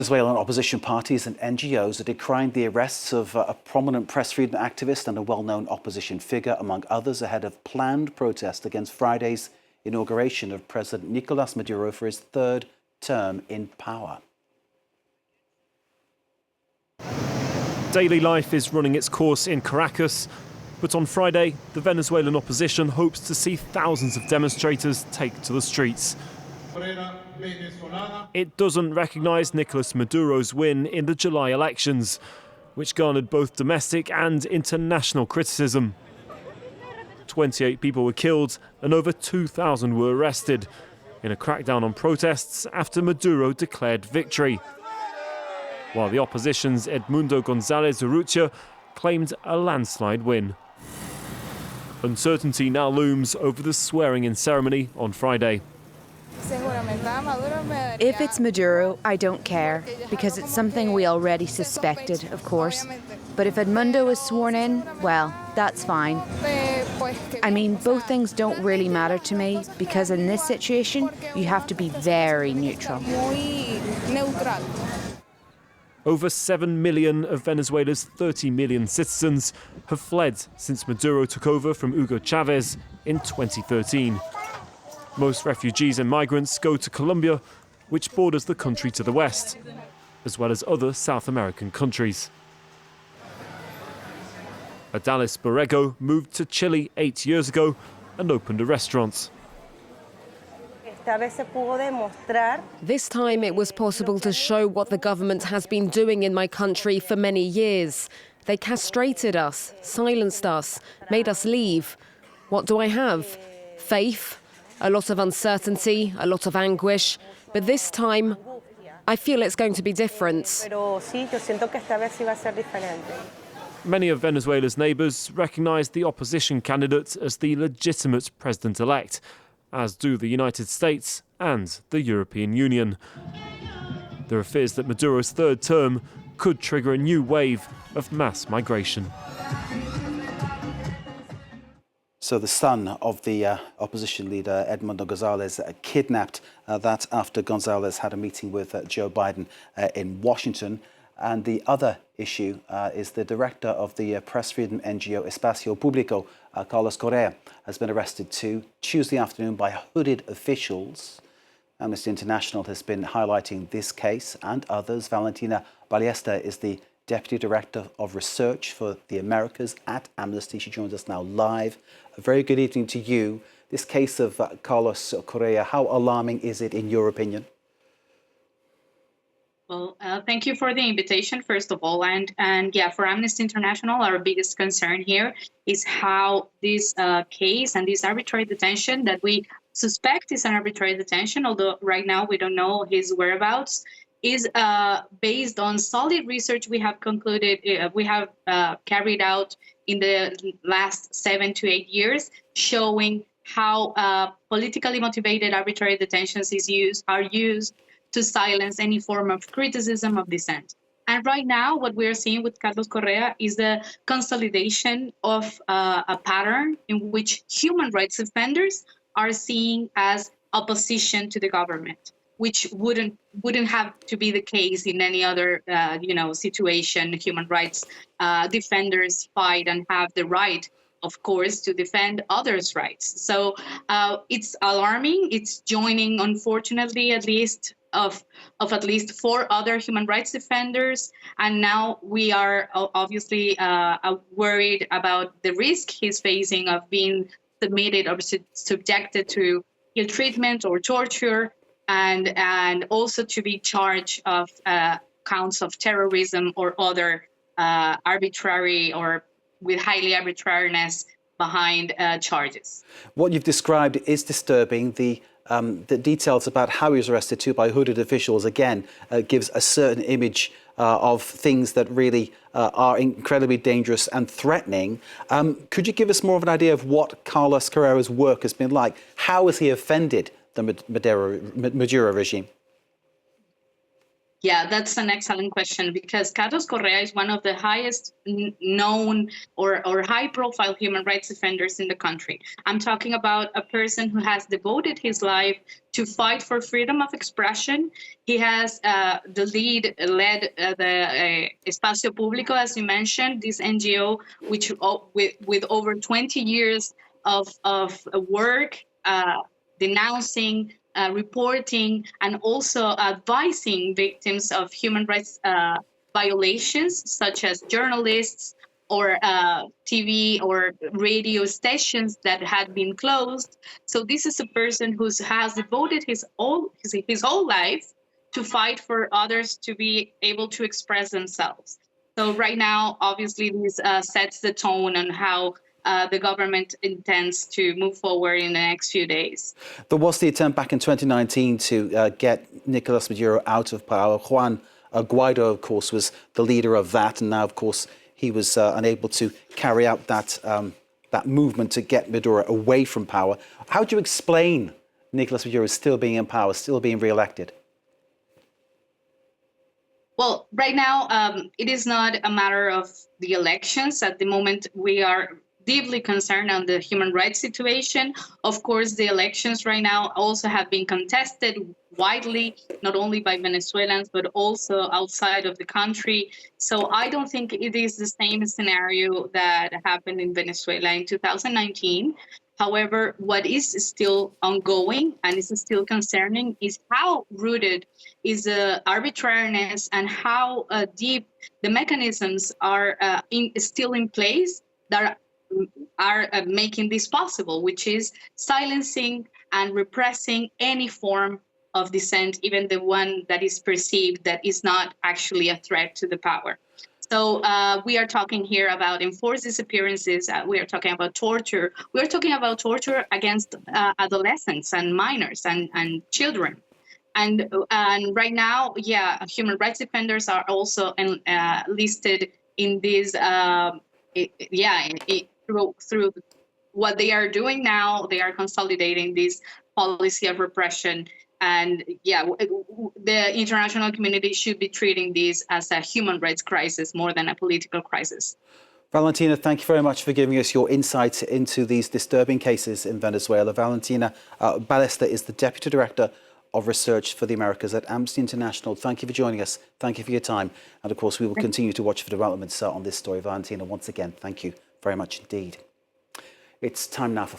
Venezuelan opposition parties and NGOs are decrying the arrests of a prominent press freedom activist and a well-known opposition figure, among others, ahead of planned protest against Friday's inauguration of President Nicolas Maduro for his third term in power. Daily life is running its course in Caracas, but on Friday, the Venezuelan opposition hopes to see thousands of demonstrators take to the streets. It doesn't recognise Nicolas Maduro's win in the July elections, which garnered both domestic and international criticism. 28 people were killed and over 2,000 were arrested in a crackdown on protests after Maduro declared victory, while the opposition's Edmundo González Urrutia claimed a landslide win. Uncertainty now looms over the swearing-in ceremony on Friday. If it's Maduro, I don't care, because it's something we already suspected, of course. But if Edmundo is sworn in, well, that's fine. I mean, both things don't really matter to me, because in this situation, you have to be very neutral. Over 7 million of Venezuela's 30 million citizens have fled since Maduro took over from Hugo Chavez in 2013. Most refugees and migrants go to Colombia, which borders the country to the west, as well as other South American countries. Adalis Borrego moved to Chile 8 years ago and opened a restaurant. This time it was possible to show what the government has been doing in my country for many years. They castrated us, silenced us, made us leave. What do I have? Faith, a lot of uncertainty, a lot of anguish. But this time, I feel it's going to be different. Many of Venezuela's neighbours recognise the opposition candidate as the legitimate president-elect, as do the United States and the European Union. There are fears that Maduro's third term could trigger a new wave of mass migration. So the son of the opposition leader, Edmundo González, kidnapped. That after González had a meeting with Joe Biden in Washington. And the other issue is the director of the press freedom NGO Espacio Publico, Carlos Correa, has been arrested too Tuesday afternoon by hooded officials. Amnesty International has been highlighting this case and others. Valentina Ballesta is the Deputy Director of Research for the Americas at Amnesty. She joins us now live. A very good evening to you. This case of Carlos Correa, how alarming is it in your opinion? Well, thank you for the invitation, first of all. And yeah, for Amnesty International, our biggest concern here is how this case and this arbitrary detention that we suspect is an arbitrary detention, although right now we don't know his whereabouts, is based on solid research we have concluded, we have carried out in the last 7 to 8 years, showing how politically motivated arbitrary detentions are used to silence any form of criticism of dissent. And right now, what we're seeing with Carlos Correa is the consolidation of a pattern in which human rights offenders are seen as opposition to the government, which wouldn't have to be the case in any other situation. Human rights defenders fight and have the right, of course, to defend others' rights. So it's alarming. It's joining, unfortunately, at least of at least 4 other human rights defenders. And now we are obviously worried about the risk he's facing of being submitted or subjected to ill treatment or torture, and also to be charged of counts of terrorism or other arbitrary or with highly arbitrariness behind charges. What you've described is disturbing. The details about how he was arrested too by hooded officials, again, gives a certain image of things that really are incredibly dangerous and threatening. Could you give us more of an idea of what Carlos Correa's work has been like? How has he offended the Maduro regime? Yeah, that's an excellent question, because Carlos Correa is one of the highest known or high-profile human rights defenders in the country. I'm talking about a person who has devoted his life to fight for freedom of expression. He has led the Espacio Publico, as you mentioned, this NGO, which with over 20 years of work denouncing, reporting, and also advising victims of human rights violations, such as journalists or TV or radio stations that had been closed. So this is a person who has devoted his whole life to fight for others to be able to express themselves. So right now, obviously, this sets the tone on how the government intends to move forward in the next few days. There was the attempt back in 2019 to get Nicolas Maduro out of power. Juan Guaido, of course, was the leader of that, and now, of course, he was unable to carry out that movement to get Maduro away from power. How do you explain Nicolas Maduro still being in power, still being re-elected? Well, right now, it is not a matter of the elections. At the moment, we are deeply concerned on the human rights situation. Of course, the elections right now also have been contested widely, not only by Venezuelans, but also outside of the country. So I don't think it is the same scenario that happened in Venezuela in 2019. However, what is still ongoing and is still concerning is how rooted is the arbitrariness and how deep the mechanisms are still in place that are making this possible, which is silencing and repressing any form of dissent, even the one that is perceived that is not actually a threat to the power. So we are talking here about enforced disappearances. We are talking about torture. We are talking about torture against adolescents and minors and children. And right now, yeah, human rights defenders are also listed in this. Through what they are doing now, they are consolidating this policy of repression. And yeah, the international community should be treating this as a human rights crisis more than a political crisis. Valentina, thank you very much for giving us your insights into these disturbing cases in Venezuela. Valentina Ballesta is the Deputy Director of Research for the Americas at Amnesty International. Thank you for joining us. Thank you for your time. And of course, we will continue to watch for developments on this story. Valentina, once again, thank you very much indeed. It's time now for